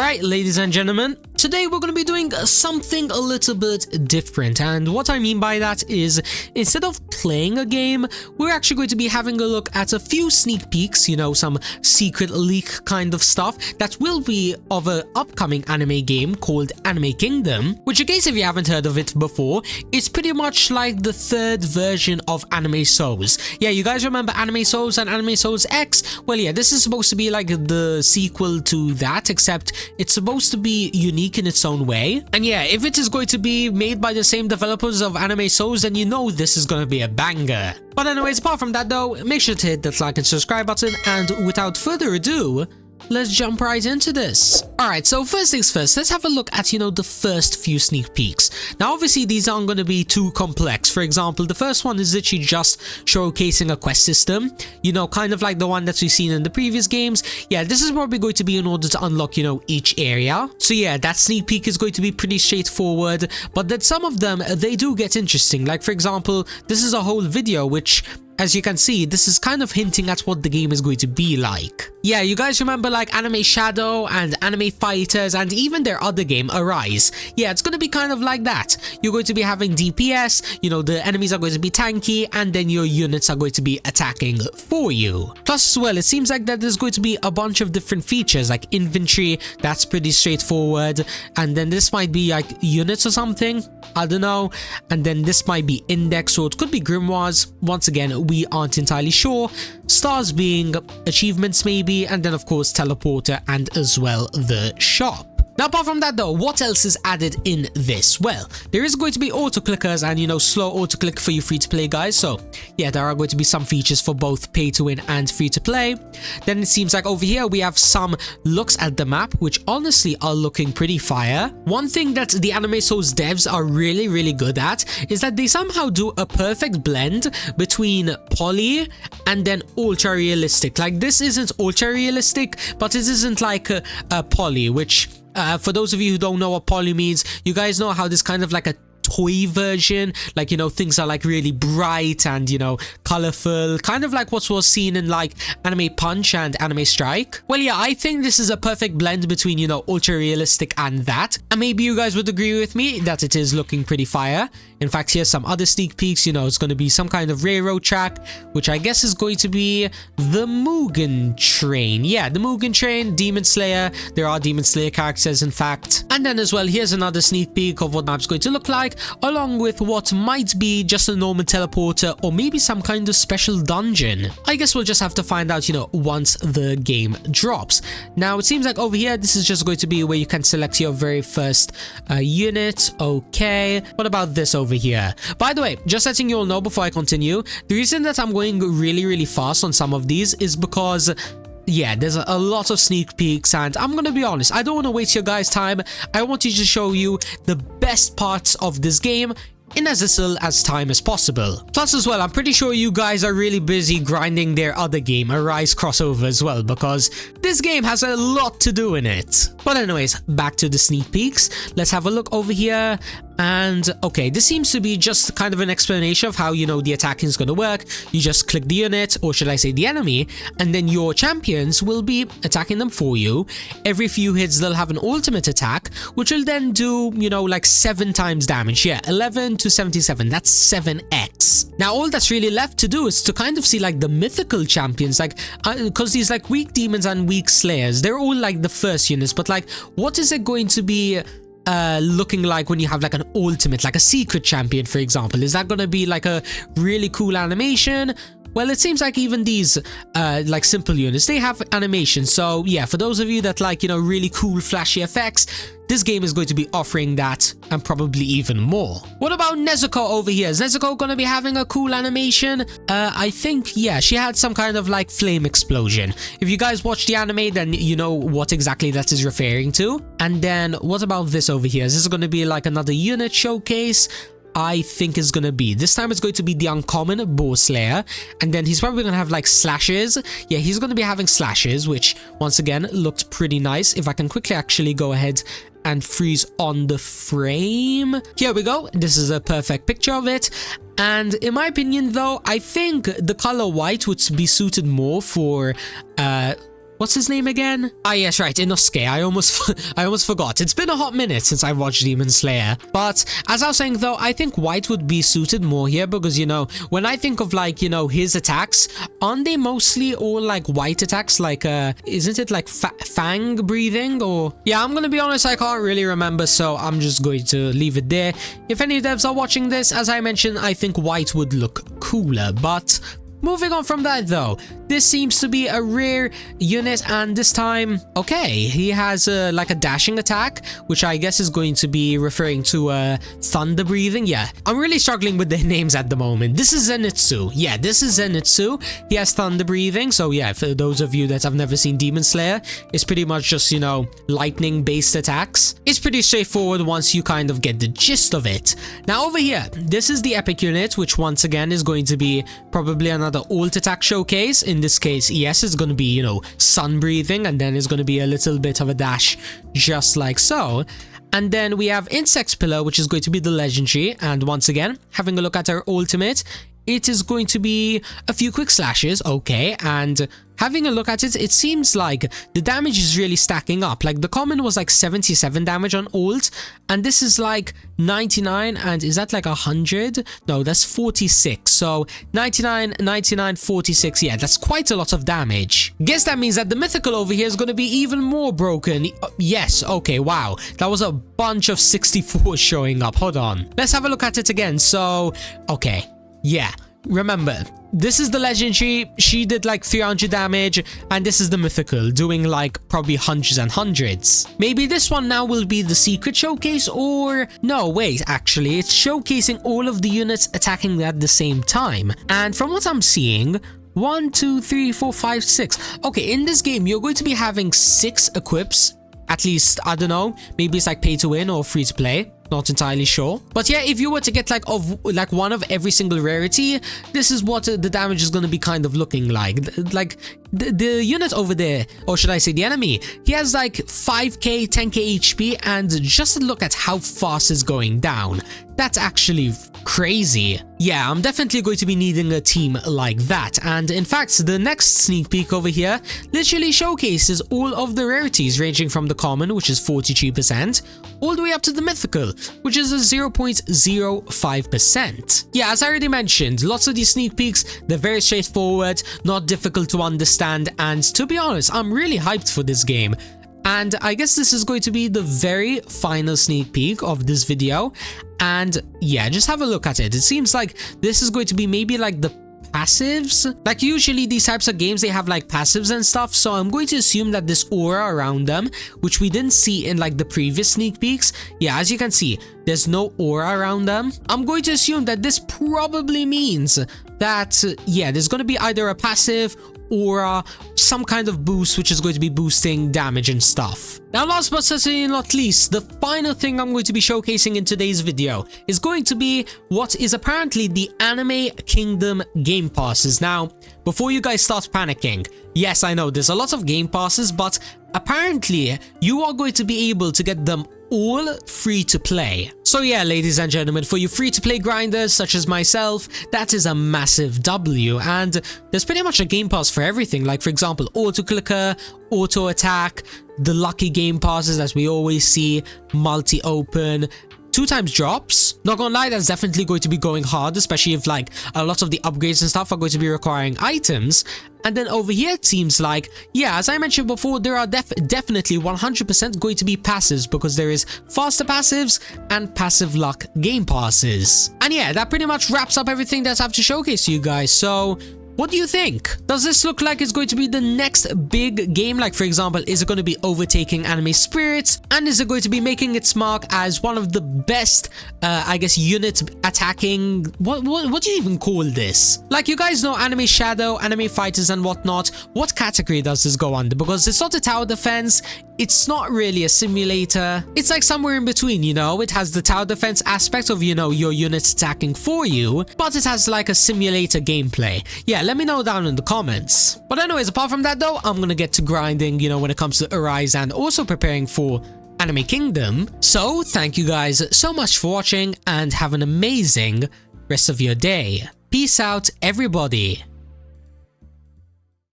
Alright, ladies and gentlemen, today we're going to be doing something a little bit different, and what I mean by that is instead of playing a game, we're actually going to be having a look at a few sneak peeks, you know, some secret leak kind of stuff that will be of an upcoming anime game called Anime Kingdom, which in case if you haven't heard of it before, is pretty much like the third version of Anime Souls. Yeah, you guys remember Anime Souls and Anime Souls X? Well, yeah, this is supposed to be like the sequel to that, except it's supposed to be unique in its own way. And yeah, if it is going to be made by the same developers of Anime Souls, then you know this is going to be a banger. But anyways, apart from that though, make sure to hit that like and subscribe button, and without further ado, let's jump right into this. Alright, so first things first, let's have a look at, you know, the first few sneak peeks. Now obviously these aren't going to be too complex. For example, the first one is literally just showcasing a quest system, you know, kind of like the one that we've seen in the previous games. Yeah, this is probably going to be in order to unlock, you know, each area. So yeah, that sneak peek is going to be pretty straightforward, but then some of them, they do get interesting. Like for example, this is a whole video which, as you can see, this is kind of hinting at what the game is going to be like. Yeah, you guys remember like Anime Shadow and Anime Fighters and even their other game, Arise. Yeah, it's going to be kind of like that. You're going to be having DPS, you know, the enemies are going to be tanky, and then your units are going to be attacking for you. Plus as well, it seems like that there's going to be a bunch of different features like inventory, that's pretty straightforward, and then this might be like units or something, I don't know, and then this might be index, or it could be grimoires. Once again, we aren't entirely sure. Stars being achievements maybe, and then of course teleporter and as well the shop. Now apart from that though, what else is added in this? Well, there is going to be auto clickers and, you know, slow auto click for you free to play guys. So yeah, there are going to be some features for both pay to win and free to play. Then it seems like over here we have some looks at the map which honestly are looking pretty fire. One thing that the Anime Souls devs are really good at is that they somehow do a perfect blend between poly and then ultra realistic. Like this isn't ultra realistic, but it isn't like a poly, which for those of you who don't know what poly means, you guys know how this kind of like a toy version, like, you know, things are like really bright and, you know, colorful, kind of like what was seen in like Anime Punch and Anime Strike. Well, yeah, I think this is a perfect blend between, you know, ultra realistic and that, and maybe you guys would agree with me that it is looking pretty fire. In fact, here's some other sneak peeks. You know, it's going to be some kind of railroad track, which I guess is going to be the Mugen Train. Yeah, the Mugen Train, Demon Slayer. There are Demon Slayer characters, in fact. And then as well, here's another sneak peek of what the map's going to look like, along with what might be just a normal teleporter or maybe some kind of special dungeon. I guess we'll just have to find out, you know, once the game drops. Now, it seems like over here, this is just going to be where you can select your very first unit. Okay. What about this over here? By the way, just letting you all know before I continue, the reason that I'm going really fast on some of these is because yeah, there's a lot of sneak peeks, and I'm gonna be honest, I don't want to waste your guys' time. I want to just show you the best parts of this game in as little as time as possible. Plus as well, I'm pretty sure you guys are really busy grinding their other game, Arise crossover as well, because this game has a lot to do in it. But anyways, back to the sneak peeks. Let's have a look over here. And okay, this seems to be just kind of an explanation of how, you know, the attacking is going to work. You just click the unit, or should I say the enemy, and then your champions will be attacking them for you. Every few hits they'll have an ultimate attack, which will then do, you know, like 7 times damage. Yeah, 11 to 77, that's 7x. Now all that's really left to do is to kind of see like the mythical champions, like because these like weak demons and weak slayers, they're all like the first units, but like what is it going to be looking like when you have like an ultimate, like a secret champion, for example? Is that going to be like a really cool animation? Well, it seems like even these like simple units, they have animation. So yeah, for those of you that like, you know, really cool flashy effects, this game is going to be offering that and probably even more. What about Nezuko over here? Is Nezuko going to be having a cool animation? I think, yeah, she had some kind of like flame explosion. If you guys watch the anime, then you know what exactly that is referring to. And then what about this over here? Is this going to be like another unit showcase? I think is going to be. This time it's going to be the uncommon Bow Slayer, and then he's probably going to have like slashes. Yeah, he's going to be having slashes, which once again looked pretty nice. If I can quickly actually go ahead and freeze on the frame. Here we go. This is a perfect picture of it. And in my opinion though, I think the color white would be suited more for What's his name again? Ah, yes, right, Inosuke. I almost forgot. It's been a hot minute since I watched Demon Slayer. But as I was saying though, I think white would be suited more here because, you know, when I think of like, you know, his attacks, aren't they mostly all like white attacks? Like, isn't it like fang breathing or... Yeah, I'm gonna be honest, I can't really remember, so I'm just going to leave it there. If any devs are watching this, as I mentioned, I think white would look cooler, but... Moving on from that though, this seems to be a rare unit, and this time, okay, he has like a dashing attack, which I guess is going to be referring to thunder breathing. Yeah, I'm really struggling with the names at the moment. This is Zenitsu. Yeah, this is Zenitsu. He has thunder breathing, so yeah, for those of you that have never seen Demon Slayer, it's pretty much just, you know, lightning based attacks. It's pretty straightforward once you kind of get the gist of it. Now over here, this is the epic unit, which once again is going to be probably another ult attack showcase. In this case, yes, it's going to be, you know, sun breathing, and then it's going to be a little bit of a dash just like so. And then we have Insect Pillar, which is going to be the legendary, and once again, having a look at our ultimate, it is going to be a few quick slashes, okay, and having a look at it, it seems like the damage is really stacking up. Like the common was like 77 damage on ult, and this is like 99, and is that like 100? No, that's 46. So 99, 99, 46. Yeah, that's quite a lot of damage. Guess that means that the mythical over here is going to be even more broken. Yes, okay, wow. That was a bunch of 64 showing up. Hold on. Let's have a look at it again. So, okay. Yeah, remember, this is the legendary, she did like 300 damage, and this is the mythical, doing like probably hundreds and hundreds. Maybe this one now will be the secret showcase, or... No, wait, actually, it's showcasing all of the units attacking at the same time. And from what I'm seeing... 1, 2, 3, 4, 5, 6. Okay, in this game, you're going to be having 6 equips. At least, I don't know, maybe it's like pay to win or free to play. Not entirely sure. But yeah, if you were to get like one of every single rarity, this is what the damage is going to be kind of looking like. Like the unit over there, or should I say the enemy, he has like 5k, 10k HP, and just look at how fast it's going down. That's actually crazy. Yeah, I'm definitely going to be needing a team like that. And in fact, the next sneak peek over here literally showcases all of the rarities, ranging from the common, which is 43%, all the way up to the mythical, which is a 0.05%. Yeah, as I already mentioned, lots of these sneak peeks, they're very straightforward, not difficult to understand, and to be honest, I'm really hyped for this game. And I guess this is going to be the very final sneak peek of this video. And yeah, just have a look at it. It seems like this is going to be maybe like the passives. Like usually these types of games, they have like passives and stuff, so I'm going to assume that this aura around them, which we didn't see in like the previous sneak peeks, yeah, as you can see, there's no aura around them. I'm going to assume that this probably means that yeah, there's going to be either a passive or some kind of boost, which is going to be boosting damage and stuff. Now, last but certainly not least, the final thing I'm going to be showcasing in today's video is going to be what is apparently the Anime Kingdom game passes. Now, before you guys start panicking, yes, I know there's a lot of game passes, but apparently you are going to be able to get them all free to play. So yeah, ladies and gentlemen, for you free to play grinders such as myself, that is a massive W, and there's pretty much a game pass for everything. Like for example, auto clicker, auto attack, the lucky game passes as we always see, multi open, 2x drops. Not gonna lie, that's definitely going to be going hard, especially if like a lot of the upgrades and stuff are going to be requiring items. And then over here, it seems like, yeah, as I mentioned before, there are definitely 100% going to be passives, because there is faster passives and passive luck game passes. And yeah, that pretty much wraps up everything that I have to showcase to you guys. So what do you think? Does this look like it's going to be the next big game? Like, for example, is it going to be overtaking Anime Spirits? And is it going to be making its mark as one of the best, I guess, unit attacking... What do you even call this? Like, you guys know Anime Shadow, Anime Fighters and whatnot. What category does this go under? Because it's not a tower defense. It's not really a simulator. It's like somewhere in between, you know? It has the tower defense aspect of, you know, your units attacking for you, but it has like a simulator gameplay. Yeah, let me know down in the comments. But anyways, apart from that though, I'm gonna get to grinding, you know, when it comes to Arise and also preparing for Anime Kingdom. So thank you guys so much for watching and have an amazing rest of your day. Peace out, everybody.